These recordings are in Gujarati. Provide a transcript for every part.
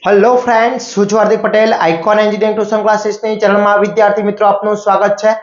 હેલો ફ્રેન્ડ્સ, હું છું Hardik Patel. Icon engineering tuition ક્લાસીસની ચેનલમાં વિદ્યાર્થી મિત્રો આપનું સ્વાગત છે.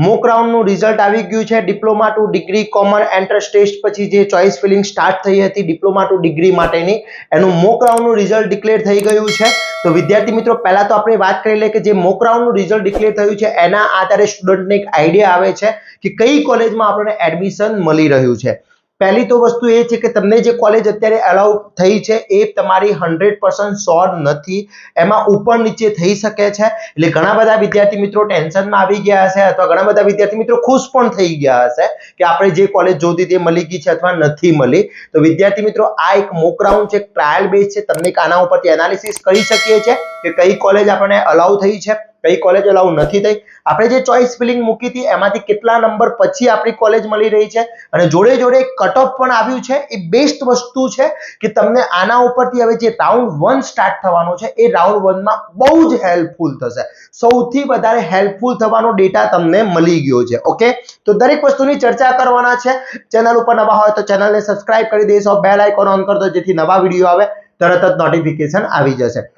મોક રાઉન્ડનું રિઝલ્ટ આવી ગયું છે. Diploma to degree common entrance test પછી જે ચોઇસ ફિલિંગ સ્ટાર્ટ થઈ હતી ડિપ્લોમા ટુ ડિગ્રી માટેની, એનું મોક રાઉન્ડનું રિઝલ્ટ ડિક્લેર થઈ ગયું છે. તો વિદ્યાર્થી મિત્રો, પહેલા તો આપણે વાત કરી લઈએ કે જે મોક રાઉન્ડનું રિઝલ્ટ ડિક્લેર થયું છે એના આધારે સ્ટુડન્ટને એક આઈડિયા આવે છે કે કઈ કોલેજમાં આપણને એડમિશન મળી રહ્યું છે. પહેલી તો વસ્તુ એ છે કે તમને જે કોલેજ અત્યારે અલાઉ થઈ છે એ તમારી 100% શ્યોર નથી, એમાં ઉપર નીચે થઈ શકે છે. એટલે ઘણા બધા વિદ્યાર્થી મિત્રો ટેન્શનમાં આવી ગયા હશે અથવા ઘણા બધા વિદ્યાર્થી મિત્રો ખુશ પણ થઈ ગયા હશે કે આપણે જે કોલેજ જોતી તે મળી ગઈ છે અથવા નથી મળી. તો વિદ્યાર્થી મિત્રો, આ એક મોક રાઉન્ડ છે, ટ્રાયલ બેઝ છે. તમને આના ઉપરથી એનાલિસિસ કરી શકીએ છીએ કે કઈ કોલેજ આપણને અલાઉ થઈ છે, કઈ કોલેજ અલાઉ નથી થઈ. આપણે જે ચોઇસ ફિલિંગ મૂકી હતી એમાંથી કેટલા નંબર પછી આપણી કોલેજ મળી રહી છે અને જોડે જોડે કટ ઓફ પણ આવ્યું છે. એ બેસ્ટ વસ્તુ છે કે તમને આના ઉપરથી હવે જે રાઉન્ડ 1 સ્ટાર્ટ થવાનો છે એ રાઉન્ડ 1 માં બહુ જ હેલ્પફુલ થશે. સૌથી વધારે હેલ્પફુલ થવાનો ડેટા તમને મળી ગયો છે. ઓકે, તો દરેક વસ્તુની ચર્ચા કરવાના છે. ચેનલ ઉપર નવા હોય તો ચેનલને સબસ્ક્રાઇબ કરી દેશો, બેલ આઇકોન ઓન કરી દો જેથી નવા વિડીયો આવે તરત જ નોટિફિકેશન આવી જશે.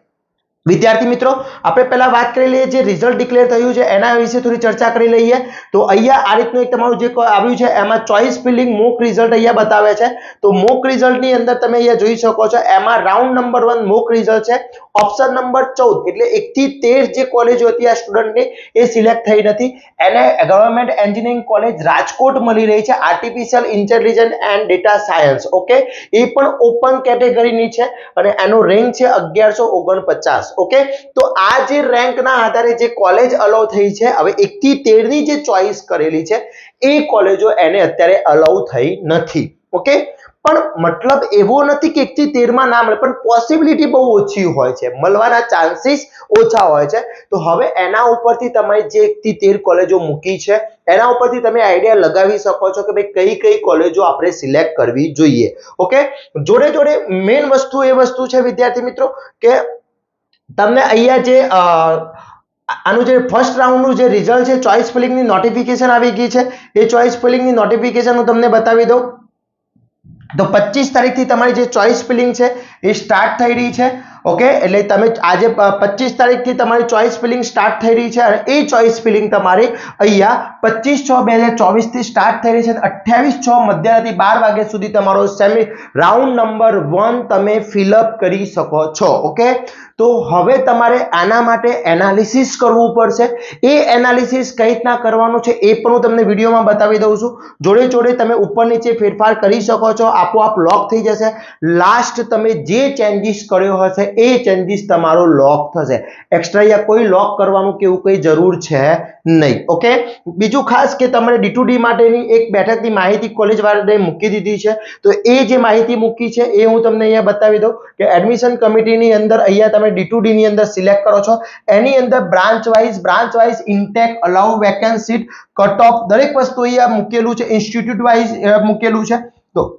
વિદ્યાર્થી મિત્રો, આપણે પહેલા વાત કરી લઈએ જે રિઝલ્ટ ડિક્લેર થયું છે એના વિશે થોડી ચર્ચા કરી લઈએ. તો અહીંયા આ રીતનું એક તમારું જે આવ્યું છે એમાં ચોઇસ ફિલિંગ મોક રિઝલ્ટ અહીંયા બતાવે છે. તો મોક રિઝલ્ટની અંદર તમે અહીંયા જોઈ શકો છો, એમાં રાઉન્ડ નંબર 1 મોક રિઝલ્ટ છે. ઓપ્શન નંબર 14 એટલે 1 થી 13 જે કોલેજો હતી આ સ્ટુડન્ટની એ સિલેક્ટ થઈ નથી. એને ગવર્નમેન્ટ એન્જિનિયરિંગ કોલેજ રાજકોટ મળી રહી છે, artificial intelligence and data science. Okay, એ પણ ઓપન કેટેગરીની છે અને એનો રેન્ક છે 1149. ઓકે, તો આ જે રેન્કના આધારે જે કોલેજ અલાઉ થઈ છે, હવે 1 થી 13 ની જે ચોઇસ કરેલી છે એ કોલેજો એને અત્યારે અલાઉ થઈ નથી. ઓકે, પણ મતલબ એવો નથી કે 1 થી 13 માં ના મળે, પણ પોસિબિલિટી બહુ ઓછી હોય છે, મળવાના ચાન્સીસ ઓછા હોય છે. તો હવે એના ઉપરથી તમે જે 1 થી 13 કોલેજો મૂકી છે એના ઉપરથી તમે આઈડિયા લગાવી શકો છો કે ભાઈ કઈ કઈ કોલેજો આપણે સિલેક્ટ કરવી જોઈએ. ઓકે, જોડે જોડે મેઇન વસ્તુ એ વસ્તુ છે વિદ્યાર્થી મિત્રો કે તમને અહીંયા જે આનું જે ફર્સ્ટ રાઉન્ડનું જે રિઝલ્ટ છે, ચોઇસ ફિલિંગની નોટિફિકેશન આવી ગઈ છે. એ ચોઇસ ફિલિંગની નોટિફિકેશન હું તમને બતાવી દઉં. તો 25 તારીખથી તમારી જે ચોઇસ ફિલિંગ છે એ સ્ટાર્ટ થઈ રહી છે. ઓકે, એટલે તમે આજે 25 તારીખથી તમારી ચોઇસ ફિલિંગ સ્ટાર્ટ થઈ રહી છે અને એ ચોઇસ ફિલિંગ તમારી અહીંયા 25/6/2024 થી સ્ટાર્ટ થઈ રહી છે. 28/6 મધ્યરાત્રિ 12 વાગ્યા સુધી તમારો સેમી રાઉન્ડ નંબર 1 તમે ફિલઅપ કરી શકો છો. ઓકે, તો હવે તમારે આના માટે એનાલિસિસ કરવું પડશે. એ એનાલિસિસ કઈ રીતના કરવાનું છે એ પણ હું તમને વિડીયોમાં બતાવી દઉં છું. જોડે જોડે તમે ઉપર નીચે ફેરફાર કરી શકો છો, આપોઆપ લોક થઈ જશે. લાસ્ટ તમે જે ચેન્જીસ કર્યો હશે એ ચેન્જીસ તમારો લોક થશે. એક્સ્ટ્રા અહીંયા કોઈ લોક કરવાનું કે એવું કોઈ જરૂર છે નહીં. ઓકે, બીજું ખાસ કે તમારે D2D માટેની એક બેઠકની માહિતી કોલેજ વાળાએ મૂકી દીધી છે. તો એ જે માહિતી મૂકી છે એ હું તમને અહીંયા બતાવી દઉં કે એડમિશન કમિટીની અંદર અહીંયા તમે D2D ની અંદર સિલેક્ટ કરો છો. એની અંદર બ્રાન્ચ વાઇઝ ઇન્ટેક, અલાઉ વેકેન્સી, કટ ઓફ દરેક વસ્તુ અહીંયા મૂકેલું છે. ઇન્સ્ટિટ્યૂટ વાઇઝ મૂકેલું છે. તો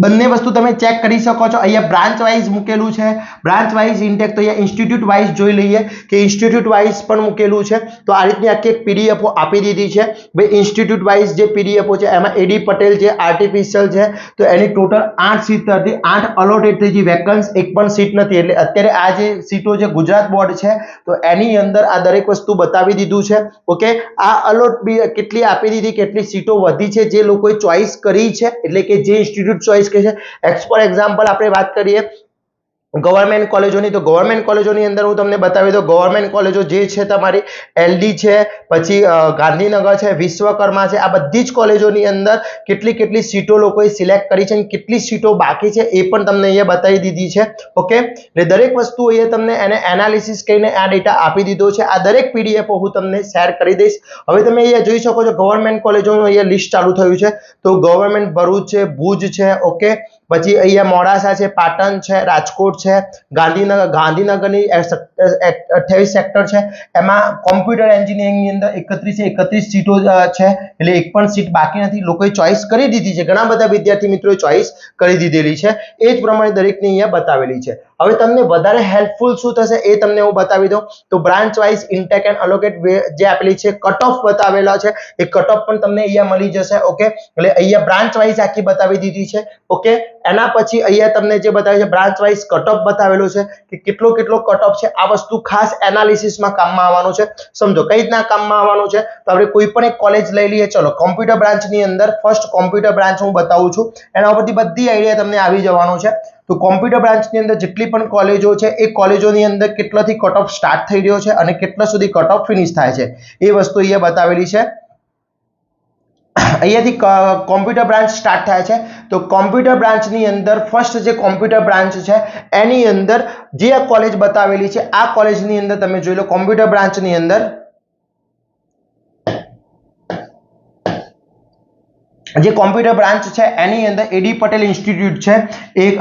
બંને વસ્તુ તમે ચેક કરી શકો છો. અહીંયા બ્રાન્ચ વાઇઝ મૂકેલું છે, બ્રાન્ચ વાઇઝ ઇન્ટેક. તો અહીંયા ઇન્સ્ટિટ્યૂટ વાઇઝ જોઈ લઈએ કે ઇન્સ્ટિટ્યૂટ વાઇઝ પણ મૂકેલું છે. તો આ રીતની આખી એક PDF આપી દીધી છે. ભાઈ ઇન્સ્ટિટ્યૂટ વાઇઝ જે PDF છે એમાં AD પટેલ જે આર્ટિફિશિયલ છે તો એની ટોટલ 8 સીટ હતી, 8 અલોટેડ થઈ, વેકન્સ એક પણ સીટ નથી. એટલે અત્યારે આ જે સીટો છે ગુજરાત બોર્ડ છે તો એની અંદર આ દરેક વસ્તુ બતાવી દીધું છે. ઓકે, આ અલોટ કેટલી આપી દીધી, કેટલી સીટો વધી છે જે લોકોએ ચોઇસ કરી છે, એટલે કે જે ઇન્સ્ટિટ્યૂટ ચોઇસ કે છે. ફોર એક્ઝામ્પલ આપણે વાત કરીએ ગવર્નમેન્ટ કોલેજોની, તો ગવર્નમેન્ટ કોલેજોની અંદર હું તમને બતાવી દઉં. ગવર્નમેન્ટ કોલેજો જે છે તમારી LD છે, પછી ગાંધીનગર છે, વિશ્વકર્મા છે, આ બધી જ કોલેજોની અંદર કેટલી સીટો લોકોએ સિલેક્ટ કરી છે અને કેટલી સીટો બાકી છે એ પણ તમને અહીંયા બતાવી દીધી છે. ઓકે, એટલે દરેક વસ્તુ અહીંયા તમને એને એનાલિસિસ કરીને આ ડેટા આપી દીધો છે. આ દરેક PDF હું તમને શેર કરી દઈશ. હવે તમે અહીંયા જોઈ શકો છો ગવર્નમેન્ટ કોલેજોનું અહીંયા લિસ્ટ ચાલુ થયું છે. તો ગવર્નમેન્ટ ભરૂચ છે, ભુજ છે, ઓકે, પછી અહીંયા મોડાસા છે, પાટણ છે, રાજકોટ છે, ગાંધીનગરની 28 સેક્ટર છે. એમાં કોમ્પ્યુટર એન્જિનિયરિંગની અંદર 31 સીટો છે, એટલે એક પણ સીટ બાકી નથી. લોકોએ ચોઇસ કરી દીધી છે, ઘણા બધા વિદ્યાર્થી મિત્રોએ ચોઇસ કરી દીધેલી છે. એ જ પ્રમાણે દરેકની અહીંયા બતાવેલી છે. હવે તમને વધારે હેલ્પફુલ શું થશે એ તમને હું બતાવી દઉં. તો branch wise intake and allocate જે આપેલી છે, કટ ઓફ બતાવેલા છે, એ કટ ઓફ પણ તમને અહીંયા મળી જશે. ઓકે, એટલે અહીંયા બ્રાન્ચ વાઇઝ આખી બતાવી દીધી છે. ઓકે, એના પછી અહીંયા તમને જે બતાવ્યું છે બ્રાન્ચ વાઇઝ કટ ઓફ બતાવેલો છે કે કેટલો કટ ઓફ છે. આ વસ્તુ ખાસ એનાલિસિસમાં કામમાં આવવાનું છે. સમજો કઈ રીતના કામમાં આવવાનું છે. તો આપણે કોઈ પણ એક કોલેજ લઈ લઈએ. ચલો કોમ્પ્યુટર બ્રાન્ચની અંદર ફર્સ્ટ કોમ્પ્યુટર બ્રાન્ચ હું બતાવું છું, એના ઉપરથી બધી આઈડિયા તમને આવી જવાનું છે. તો કોમ્પ્યુટર બ્રાન્ચની અંદર જેટલી પણ કોલેજો છે એ કોલેજોની અંદર કેટલાથી કટ ઓફ સ્ટાર્ટ થઈ રહ્યો છે અને કેટલા સુધી કટ ઓફ ફિનિશ થાય છે એ વસ્તુ અહીંયા બતાવેલી છે. અહીંયાથી કોમ્પ્યુટર બ્રાન્ચ સ્ટાર્ટ થાય છે. તો કોમ્પ્યુટર બ્રાન્ચની અંદર ફર્સ્ટ જે કોમ્પ્યુટર બ્રાન્ચ છે એની અંદર જે આ કોલેજ બતાવેલી છે આ કોલેજની અંદર તમે જોઈ લો કોમ્પ્યુટર બ્રાન્ચની અંદર જે કોમ્પ્યુટર બ્રાન્ચ છે એની અંદર એડી પટેલ ઇન્સ્ટિટ્યૂટ છે, એક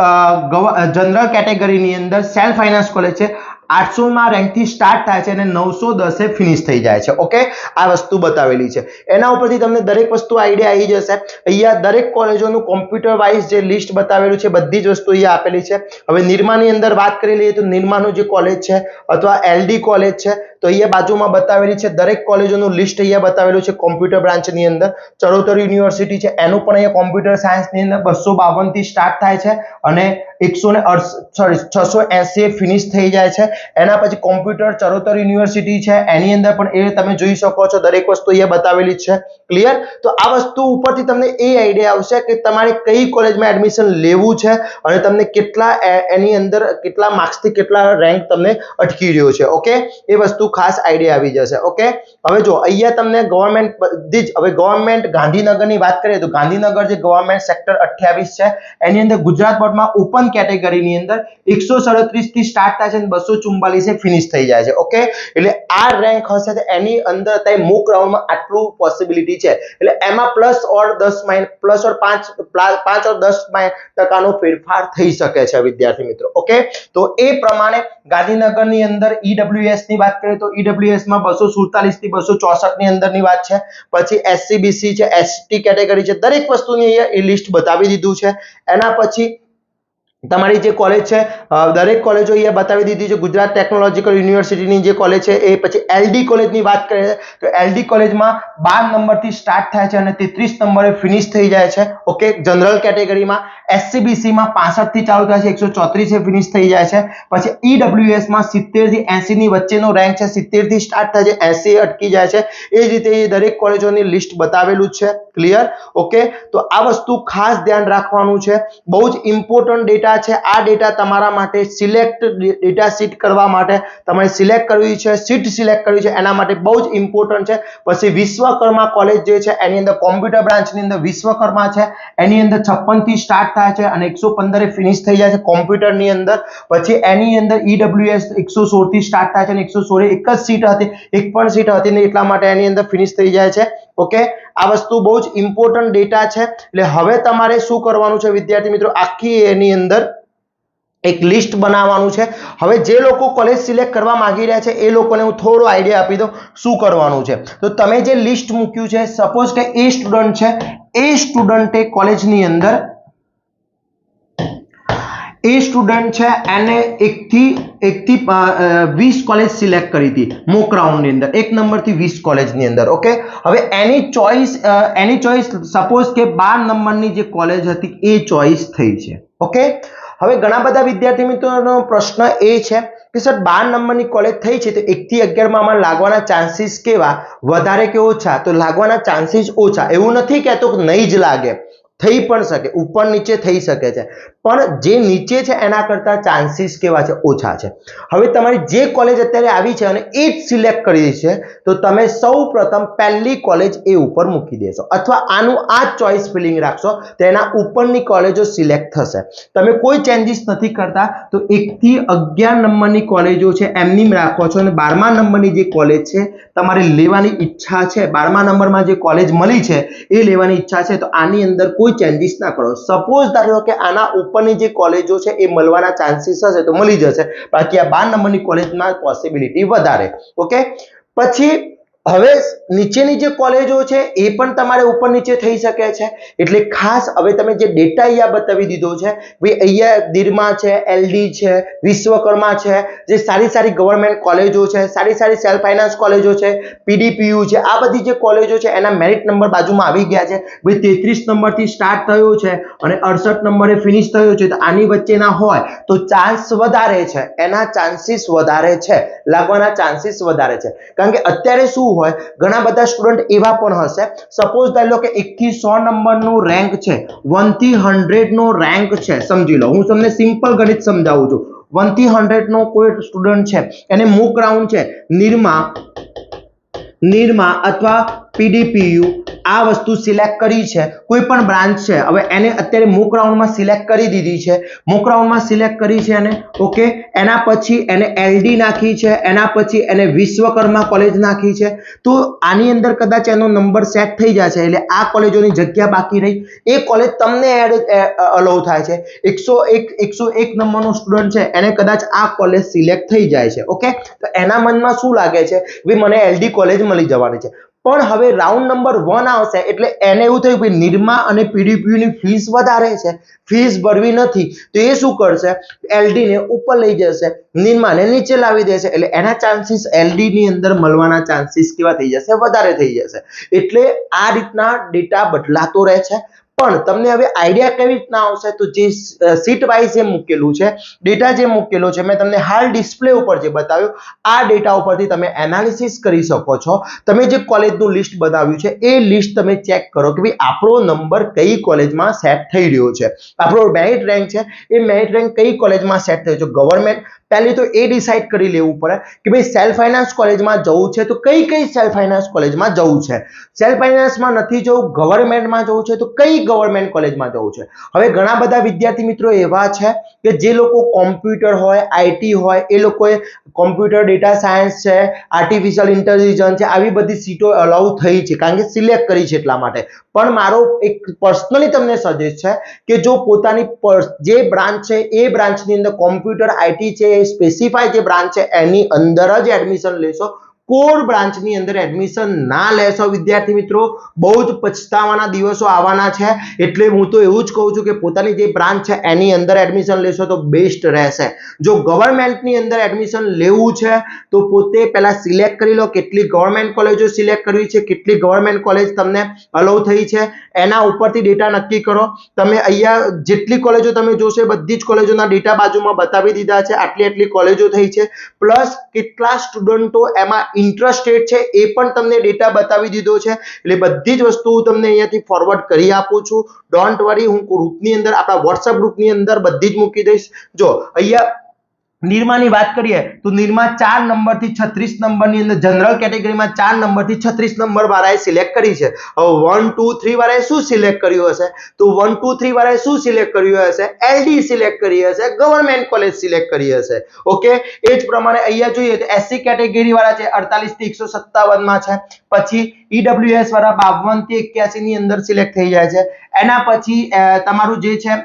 જનરલ કેટેગરીની અંદર સેલ્ફ ફાઇનાન્સ કોલેજ છે. 800 માં રેન્કથી સ્ટાર્ટ થાય છે અને 910 ફિનિશ થઈ જાય છે. ઓકે, આ વસ્તુ બતાવેલી છે. એના ઉપરથી તમને દરેક વસ્તુ આઈડિયા આવી જશે. અહીંયા દરેક કોલેજોનું કોમ્પ્યુટર વાઇઝ જે લિસ્ટ બતાવેલું છે બધી જ વસ્તુ અહીંયા આપેલી છે. હવે નિરમાની અંદર વાત કરી લઈએ તો નિરમાનું જે કોલેજ છે અથવા એલડી કોલેજ છે તો અહીંયા બાજુમાં બતાવેલી છે દરેક કોલેજોનું લિસ્ટ અહીંયા બતાવેલું છે કોમ્પ્યુટર બ્રાન્ચની અંદર. ચરોતર યુનિવર્સિટી છે એનું પણ અહીંયા કોમ્પ્યુટર સાયન્સની અંદર 252 થી સ્ટાર્ટ થાય છે અને 680 ફિનિશ થઈ જાય છે. એના પછી કોમ્પ્યુટર ચરોતર યુનિવર્સિટી છે એની અંદર પણ એ તમે જોઈ શકો છો દરેક વસ્તુ અહીંયા બતાવેલી છે. ક્લિયર? તો આ વસ્તુ ઉપરથી તમને એ આઈડિયા આવશે કે તમારે કઈ કોલેજમાં એડમિશન લેવું છે અને તમને કેટલા એની અંદર કેટલા માર્ક્સથી કેટલા રેન્ક તમને અટકી રહ્યો છે. ઓકે, એ વસ્તુ ખાસ આઈડિયા આવી જશે. ઓકે, હવે જો અહીંયા તમને ગવર્મેન્ટ બધી જ હવે ગવર્મેન્ટ ગાંધીનગરની વાત કરીએ તો ગાંધીનગર જે ગવર્મેન્ટ સેક્ટર 28 છે એની અંદર ગુજરાત બોર્ડમાં ઓપન કેટેગરીની અંદર 137 થી સ્ટાર્ટ થાય છે અને 244 ફિનિશ થઈ જાય છે. ઓકે, એટલે આ રેન્ક હશે તો એની અંદર અત્યારે મૂક રાઉન્ડમાં આટલું પોસિબિલિટી છે. એટલે એમાં પ્લસ ઓર 10 પ્લસ ઓર 5 ઓર 10% ફેરફાર થઈ શકે છે વિદ્યાર્થી મિત્રો. ઓકે, તો એ પ્રમાણે ગાંધીનગરની અંદર ઈડબ્લ્યુએસ ની વાત કરીએ તો ઈડબ્લ્યુએસ માં 247 થી 264 ની અંદરની વાત છે. પછી એસસીબીસી છે, એસટી કેટેગરી છે, દરેક વસ્તુની અહીંયા એ લિસ્ટ બતાવી દીધું છે. એના પછી તમારી જે કોલેજ છે દરેક કોલેજો અહીંયા બતાવી દીધી છે. ગુજરાત ટેકનોલોજીકલ યુનિવર્સિટીની જે કોલેજ છે એ પછી એલડી કોલેજની વાત કરીએ તો એલડી કોલેજમાં 12 નંબરથી સ્ટાર્ટ થાય છે અને 33 નંબરે ફિનિશ થઈ જાય છે. ઓકે, જનરલ કેટેગરીમાં એસસીબીસી માં 65 થી ચાલુ થાય છે 134 ફિનિશ થઈ જાય છે. પછી ઈડબ્લ્યુએસ માં 70 થી 80 ની વચ્ચેનો રેન્ક છે, 70 થી સ્ટાર્ટ થાય છે 80 અટકી જાય છે. એ જ રીતે એ દરેક કોલેજોની લિસ્ટ બતાવેલું છે. ક્લિયર? ઓકે, તો આ વસ્તુ ખાસ ધ્યાન રાખવાનું છે. બહુ જ ઇમ્પોર્ટન્ટ ડેટા છે. આ ડેટા તમારા માટે સિલેક્ટ ડેટા શીટ કરવા માટે તમારે સિલેક્ટ કરવી છે, શીટ સિલેક્ટ કરવી છે એના માટે બહુ જ ઇમ્પોર્ટન્ટ છે. પછી વિશ્વકર્મા કોલેજ જે છે એની અંદર કોમ્પ્યુટર બ્રાન્ચની અંદર વિશ્વકર્મા છે એની અંદર 56 થી સ્ટાર્ટ થાય છે અને 115 ફિનિશ થઈ જાય છે કોમ્પ્યુટરની અંદર. પછી એની અંદર ઈડબ્લ્યુએસ 116 થી સ્ટાર્ટ થાય છે અને 116 એક જ સીટ હતી, એક પણ સીટ હતી નહીં એટલા માટે એની અંદર ફિનિશ થઈ જાય છે. ઓકે, આ વસ્તુ બહુ જ ઇમ્પોર્ટન્ટ ડેટા છે. એટલે હવે તમારે શું કરવાનું છે વિદ્યાર્થી મિત્રો, આખી એની અંદર એક લિસ્ટ બનાવવાનું છે. હવે જે લોકો કોલેજ સિલેક્ટ કરવા માંગી રહ્યા છે એ લોકોને હું થોડો આઈડિયા આપી દઉં શું કરવાનું છે. તો તમે જે લિસ્ટ મૂક્યું છે સપોઝ કે એ સ્ટુડન્ટ છે, એ સ્ટુડન્ટે કોલેજની અંદર એ સ્ટુડન્ટ છે એને 1 થી 20 કોલેજ સિલેક્ટ કરી હતી મોક રાઉન્ડની અંદર, 1 નંબરથી 20 કોલેજની અંદર. ઓકે, હવે એની ચોઈસ સપોઝ કે 12 નંબરની જે કોલેજ હતી એ ચોઈસ થઈ છે. ઓકે, હવે ઘણા બધા વિદ્યાર્થી મિત્રોનો પ્રશ્ન એ છે કે સર 12 નંબરની કોલેજ થઈ છે તો 1 થી 11 માં અમારે લાગવાના ચાન્સીસ કેવા, વધારે કે ઓછા? તો લાગવાના ચાન્સીસ ઓછા. એવું નથી કહેતો કે નહીં જ લાગે, થઈ પણ શકે, ઉપર નીચે થઈ શકે છે, પણ જે નીચે છે એના કરતા ચાન્સીસ કેવા છે, ઓછા છે. હવે તમારી જે કોલેજ અત્યારે આવી છે અને એ જ સિલેક્ટ કરી છે તો તમે સૌપ્રથમ પહેલી કોલેજ એ ઉપર મૂકી દેશો અથવા આનું આ ચોઇસ ફિલિંગ રાખશો તો એના ઉપરની કોલેજો સિલેક્ટ થશે. તમે કોઈ ચેન્જીસ નથી કરતા. તો 1 થી 11 નંબરની કોલેજો છે એમની રાખો છો અને 12મા નંબરની જે કોલેજ છે તમારે લેવાની ઈચ્છા છે, 12મા નંબરમાં જે કોલેજ મળી છે એ લેવાની ઈચ્છા છે તો આની અંદર કોઈ ચેન્જીસ ના કરો. સપોઝ ધારો કે આના ઉપરની જે કોલેજો છે એ મળવાના ચાન્સીસ હશે તો મળી જશે, બાકી આ 12 નંબરની કોલેજમાં પોસિબિલિટી વધારે. ઓકે, પછી હવે નીચેની જે કોલેજો છે એ પણ તમારે ઉપર નીચે થઈ શકે છે એટલે ખાસ હવે તમે જે ડેટા અહીંયા બતાવી દીધો છે ભાઈ અહીંયા નિરમા છે, એલડી છે, વિશ્વકર્મા છે, જે સારી સારી ગવર્મેન્ટ કોલેજો છે, સારી સારી સેલ્ફ ફાઇનાન્સ કોલેજો છે, પીડીપીયુ છે, આ બધી જે કોલેજો છે એના મેરિટ નંબર બાજુમાં આવી ગયા છે ભાઈ 33 નંબરથી સ્ટાર્ટ થયો છે અને 68 નંબરે ફિનિશ થયો છે તો આની વચ્ચેના હોય તો ચાન્સ વધારે છે, એના ચાન્સીસ વધારે છે, લાગવાના ચાન્સીસ વધારે છે કારણ કે અત્યારે શું હોય ઘણા બધા સ્ટુડન્ટ એવા પણ હશે સપોઝ ધારી લો કે 1 થી 100 નંબરનું રેન્ક છે 1 થી 100 નો રેન્ક છે સમજી લો હું તમને સિમ્પલ ગણિત સમજાવું છું 1 થી 100 નો કોઈ સ્ટુડન્ટ છે એને મૂક રાઉન્ડ છે નિરમા અથવા પીડીપીયુ આ વસ્તુ સિલેક્ટ કરી છે કોઈ પણ બ્રાન્ચ છે હવે એને અત્યારે મૂક રાઉન્ડમાં સિલેક્ટ કરી દીધી છે મૂક રાઉન્ડમાં સિલેક્ટ કરી છે એને ઓકે એના પછી એને એલડી નાખી છે એના પછી એને વિશ્વકર્મા કોલેજ નાખી છે તો આની અંદર કદાચ એનો નંબર સેટ થઈ જશે એટલે આ કોલેજોની જગ્યા બાકી રહી એ કોલેજ તમને અલાઉ થાય છે 101 નંબરનો સ્ટુડન્ટ છે એને કદાચ આ કોલેજ સિલેક્ટ થઈ જાય છે ઓકે તો એના મનમાં શું લાગે છે ભાઈ મને એલડી કોલેજ મળી જવાની છે પણ હવે રાઉન્ડ નંબર 1 આવશે એટલે એને એવું થયું કે નિરમા અને પીડીપીયુ ની ફીસ વધારે છે ફીસ ભરવી નથી તો એ શું કરશે એલડી ને ઉપર લઈ જશે નિરમાને નીચે લાવી દેશે એટલે એના ચાન્સીસ એલડી ની અંદર મળવાના ચાન્સીસ કેવા થઈ જશે વધારે થઈ જશે એટલે આ રીતના ડેટા બદલાતો રહે છે પણ તમને હવે આઈડિયા કેવી રીતના આવશે તો જે સીટ વાઇઝ જે મૂકેલું છે ડેટા જે મૂકેલો છે મેં તમને હાલ ડિસ્પ્લે ઉપર જે બતાવ્યું આ ડેટા ઉપરથી તમે એનાલિસિસ કરી શકો છો તમે જે કોલેજનું લિસ્ટ બનાવ્યું છે એ લિસ્ટ તમે ચેક કરો કે ભાઈ આપણો નંબર કઈ કોલેજમાં સેટ થઈ રહ્યો છે આપણો મેરિટ રેન્ક છે એ મેરિટ રેન્ક કઈ કોલેજમાં સેટ થયો છે ગવર્મેન્ટ પહેલી તો એ ડિસાઈડ કરી લેવું પડે કે ભાઈ સેલ્ફ ફાઇનાન્સ કોલેજમાં જવું છે તો કઈ સેલ્ફ ફાઇનાન્સ કોલેજમાં જવું છે સેલ્ફ ફાઇનાન્સમાં નથી જવું ગવર્મેન્ટમાં જવું છે તો કઈ ગવર્મેન્ટ કોલેજમાં જવું છે હવે ઘણા બધા વિદ્યાર્થી મિત્રો એવા છે કે જે લોકો કોમ્પ્યુટર હોય આઈટી હોય એ લોકોએ કોમ્પ્યુટર ડેટા સાયન્સ છે આર્ટિફિશિયલ ઇન્ટેલિજન્સ છે આવી બધી સીટો અલાઉ થઈ છે કારણ કે સિલેક્ટ કરી છે એટલા માટે પણ મારો એક પર્સનલી તમને સજેસ્ટ છે કે જો પોતાની જે બ્રાન્ચ છે એ બ્રાન્ચની અંદર કોમ્પ્યુટર આઈટી છે સ્પેસિફાઈ જે બ્રાન્ચ છે એની અંદર જ એડમિશન લેશો કોર બ્રાન્ચની અંદર એડમિશન ના લેશો વિદ્યાર્થી મિત્રો બહુ જ પછતાવાના દિવસો આવવાના છે એટલે હું તો એવું જ કહું છું કે પોતાની જે બ્રાન્ચ છે એની અંદર એડમિશન લેશો તો બેસ્ટ રહેશે જો ગવર્મેન્ટની અંદર એડમિશન લેવું છે તો પોતે પહેલા સિલેક્ટ કરી લો કેટલી ગવર્મેન્ટ કોલેજો સિલેક્ટ કરવી છે કેટલી ગવર્મેન્ટ કોલેજ તમને અલાઉ થઈ છે એના ઉપરથી ડેટા નક્કી કરો તમે અહીંયા જેટલી કોલેજો તમે જોશો બધી જ કોલેજોના ડેટા બાજુમાં બતાવી દીધા છે આટલી કોલેજો થઈ છે પ્લસ કેટલા સ્ટુડન્ટો એમાં ઇન્ટરેસ્ટેડ છે એ પણ તમને ડેટા બતાવી દીધો છે એટલે બધી જ વસ્તુ હું તમને અહીંયાથી ફોરવર્ડ કરી આપું છું ડોન્ટ વરી હું ગ્રુપની અંદર આપણા વોટ્સએપ ગ્રુપની અંદર બધી જ મૂકી દઈશ જો અહીંયા નિરમાની વાત કરીએ તો નિરમા 4 નંબરથી 36 નંબરની અંદર જનરલ કેટેગરીમાં 4 નંબરથી 36 નંબર વાળાએ સિલેક્ટ કરી છે હવે 1 2 3 વાળાએ શું સિલેક્ટ કર્યું હશે તો 1 2 3 વાળાએ શું સિલેક્ટ કર્યું હશે એલડી સિલેક્ટ કરી હશે ગવર્મેન્ટ કોલેજ સિલેક્ટ કરી હશે ઓકે એ જ પ્રમાણે અહીંયા જોઈએ તો એસસી કેટેગરી વાળા છે 48 થી 157 માં છે પછી ઈડબ્લ્યુએસ વાળા 52 થી 81 ની અંદર સિલેક્ટ થઈ જાય છે એના પછી તમારું જે છે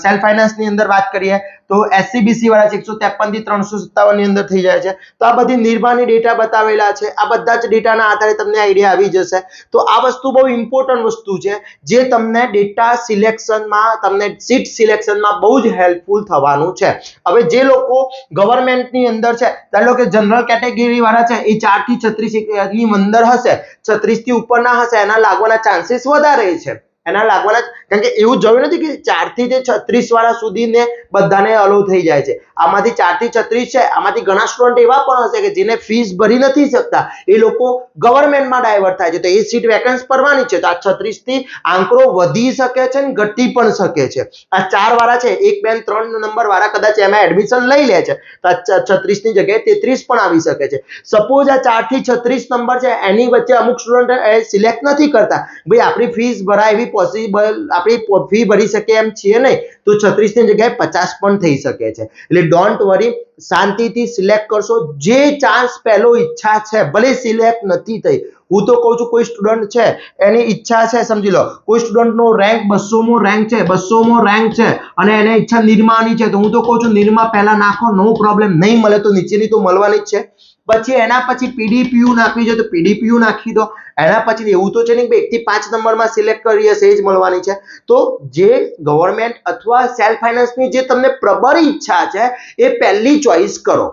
સેલ્ફ ફાઇનાન્સ ની અંદર વાત કરીએ તો એસસીબીસી વાળા 153 થી 357 ની અંદર થઈ જાય છે તો આ બધી નિર્માની ડેટા બતાવેલા છે આ બધા જ ડેટાના આધારે તમને આઈડિયા આવી જશે તો આ વસ્તુ બહુ ઇમ્પોર્ટન્ટ વસ્તુ છે જે તમને ડેટા સિલેક્શનમાં તમને સીટ સિલેક્શનમાં બહુ જ હેલ્પફુલ થવાનું છે હવે જે લોકો ગવર્મેન્ટની અંદર છે ધારો કે જનરલ કેટેગરી વાળા છે એ 4 થી 36 ની અંદર હશે 36 થી ઉપરના હશે એના લાગવાના ચાન્સીસ વધારે છે એના લાગવાના કારણ કે એવું જોયું નથી કે 4 થી 36 વાળા સુધીને બધાને અલાઉ થઈ જાય છે આમાંથી 4 થી 36 છે આમાંથી ઘણા સ્ટુડન્ટ એવા પણ હશે કે જેને ફીસ ભરી નથી શકતા એ લોકો ગવર્મેન્ટમાં ડાયવર્ટ થાય છે તો એ સીટ વેકેન્સ પડવાની છે તો આ 36 થી આંકડો વધી શકે છે અને ઘટી પણ શકે છે આ 4 વાળા છે 1 2 3 નંબર વાળા કદાચ એમાં એડમિશન લઈ લે છે તો આ 36 ની જગ્યાએ 33 પણ આવી શકે છે સપોઝ આ 4 થી 36 નંબર છે એની વચ્ચે અમુક સ્ટુડન્ટ સિલેક્ટ નથી કરતા ભાઈ આપણી ફીસ ભરાય એવી પોસિબલ આપણી ફી ભરી શકે એમ છીએ નહીં તો 36 ની જગ્યાએ 50 પણ થઈ શકે છે એટલે ડોન્ટ વરી શાંતિથી સિલેક્ટ કરશો જે ચાન્સ પહેલો ઈચ્છા છે ભલે સિલેક્ટ નથી થઈ હું તો કહું છું કોઈ સ્ટુડન્ટ છે એની ઈચ્છા છે સમજી લો કોઈ સ્ટુડન્ટ નો રેન્ક 200 મો રેન્ક છે 200 મો રેન્ક છે અને એને ઈચ્છા નિરમાની છે તો હું તો કહું છું નિરમા પહેલા નાખો નો પ્રોબ્લેમ નહીં મળે તો નીચેની તો મળવાની જ છે પછી એના પછી પીડીપીયુ નાખવી છે તો પીડીપીયુ નાખી દો. એના પછી એવું તો છે ને કે 1 થી 5 નંબરમાં સિલેક્ટ કરીએ છે એ જ મળવાની છે. તો જે ગવર્મેન્ટ અથવા સેલ્ફ ફાઇનાન્સની જે તમને પ્રબળ ઈચ્છા છે એ પહેલી ચોઈસ કરો.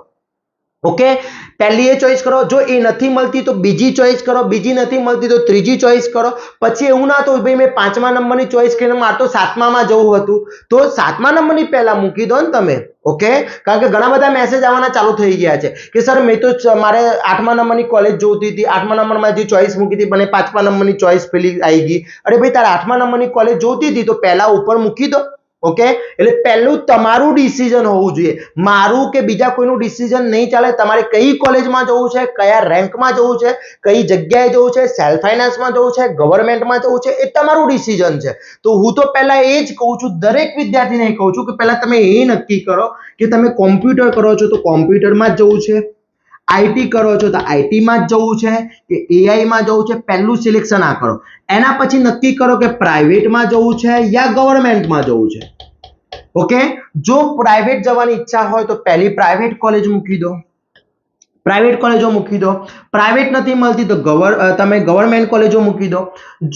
ઓકે, પહેલી એ ચોઈસ કરો. જો એ નથી મળતી તો બીજી ચોઈસ કરો, બીજી નથી મળતી તો ત્રીજી ચોઈસ કરો. પછી એવું ના તો ભાઈ મેં 5મા નંબરની ચોઈસ કરીને મારે તો 7મામાં જવું હતું તો 7મા નંબરની પહેલા મૂકી દો ને તમે. ઓકે, કારણ કે ઘણા બધા મેસેજ આવવાના ચાલુ થઈ ગયા છે કે સર મેં તો મારે 8મા નંબરની કોલેજ જોઈતી હતી, 8મા નંબરમાં જે ચોઈસ મૂકી હતી મને 5મા નંબરની ચોઈસ પેલી આવી ગઈ. અરે ભાઈ તારે 8મા નંબરની કોલેજ જોઈતી હતી તો પહેલા ઉપર મૂકી દો. ઓકે, એટલે પહેલું તમારું ડિસિઝન હોવું જોઈએ, મારું કે બીજા કોઈનું ડિસિઝન નહીં ચાલે. તમારે કઈ કોલેજમાં જવું છે, કયા રેન્કમાં જવું છે, કઈ જગ્યાએ જવું છે, સેલ્ફ ફાઇનાન્સમાં જવું છે, ગવર્મેન્ટમાં જવું છે, એ તમારું ડિસિઝન છે. તો હું તો પહેલા એ જ કહું છું, દરેક વિદ્યાર્થીને કહું છું કે પહેલા તમે એ નક્કી કરો કે તમે કોમ્પ્યુટર કરો છો તો કોમ્પ્યુટરમાં જ જવું છે, આઈટી કરો છો તો આઈટીમાં જ જવું છે કે એઆઈમાં જવું છે. પહેલું સિલેક્શન આ કરો. એના પછી નક્કી કરો કે પ્રાઇવેટમાં જવું છે યા ગવર્મેન્ટમાં જવું છે. ઓકે, જો પ્રાઇવેટ જવાની ઈચ્છા હોય તો પહેલી પ્રાઇવેટ કોલેજ મૂકી દો, પ્રાઇવેટ કોલેજો મૂકી દો. પ્રાઇવેટ નથી મળતી તો તમે ગવર્મેન્ટ કોલેજો મૂકી દો.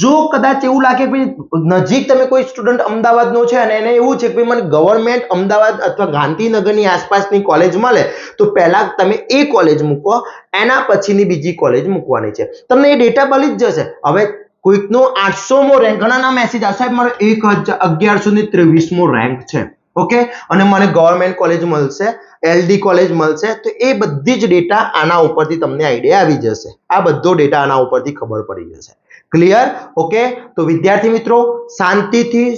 જો કદાચ એવું લાગે કે નજીક તમે કોઈ સ્ટુડન્ટ અમદાવાદનો છે અને એને એવું છે કે મને ગવર્મેન્ટ અમદાવાદ અથવા ગાંધીનગરની આસપાસની કોલેજ મળે તો પહેલા તમે એ કોલેજ મૂકો, એના પછીની બીજી કોલેજ મૂકવાની છે. તમને એ ડેટા મળી જ જશે. હવે કોઈકનો 800મો રેન્ક, ઘણાના મેસેજ આવશે સાહેબ મારો 1123મો રેન્ક છે. ઓકે, અને મને ગવર્મેન્ટ કોલેજ મળશે, એલડી કોલેજ મળશે, તો એ બધી જ ડેટા આના ઉપરથી તમને આઈડિયા આવી જશે. આ બધો ડેટા આના ઉપરથી ખબર પડી જશે. ક્લિયર? ઓકે, તો વિદ્યાર્થી મિત્રો શાંતિથી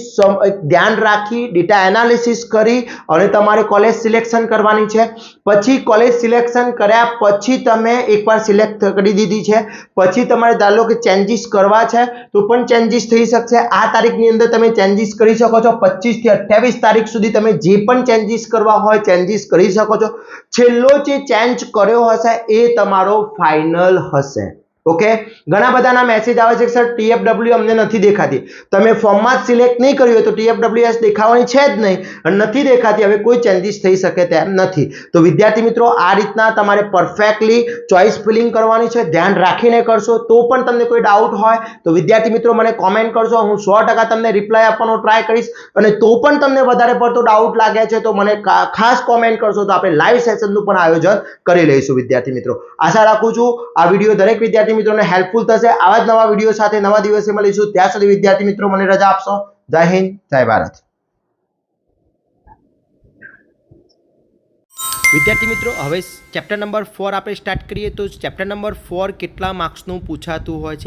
ધ્યાન રાખી ડેટા એનાલિસિસ કરી અને તમારે કોલેજ સિલેક્શન કરવાની છે. પછી કોલેજ સિલેક્શન કર્યા પછી તમે એકવાર સિલેક્ટ કરી દીધી છે પછી તમારે ધારો કે ચેન્જીસ કરવા છે તો પણ ચેન્જીસ થઈ શકશે. આ તારીખની અંદર તમે ચેન્જીસ કરી શકો છો. 25 થી 28 તારીખ સુધી તમે જે પણ ચેન્જીસ કરવા હોય ચેન્જીસ કરી શકો છો. છેલ્લો જે ચેન્જ કર્યો હશે એ તમારો ફાઇનલ હશે. ઓકે, ઘણા બધાના મેસેજ આવે છે કે સર TFW અમને નથી દેખાતી. તમે ફોર્મમાં સિલેક્ટ નહીં કર્યું હોય તો TFWS દેખાવાની છે જ નહીં અને નથી દેખાતી. હવે કોઈ ચેન્જીસ થઈ શકે તેમ નથી. તો વિદ્યાર્થી મિત્રો આ રીતના તમારે પરફેક્ટલી ચોઇસ ફિલિંગ કરવાની છે. ધ્યાન રાખીને કરશો. તો પણ તમને કોઈ ડાઉટ હોય તો વિદ્યાર્થી મિત્રો મને કોમેન્ટ કરશો, હું 100% તમને રિપ્લાય આપવાનો ટ્રાય કરીશ. અને તો પણ તમને વધારે પડતો ડાઉટ લાગે છે તો મને ખાસ કોમેન્ટ કરશો તો આપણે લાઈવ સેશનનું પણ આયોજન કરી લઈશું. વિદ્યાર્થી મિત્રો આશા રાખું છું આ વિડીયો દરેક વિદ્યાર્થી મિત્રોને હેલ્પફુલ થશે. આવા જ નવા વિડીયો સાથે નવા દિવસે મળીશું. ત્યાં સુધી વિદ્યાર્થી મિત્રો મને રજા આપશો. જય હિન્દ, જય ભારત. વિદ્યાર્થી મિત્રો હવે ચેપ્ટર નંબર 4 આપણે સ્ટાર્ટ કરીએ તો ચેપ્ટર નંબર 4 કેટલા માર્ક્સનું પૂછાતું હોય છે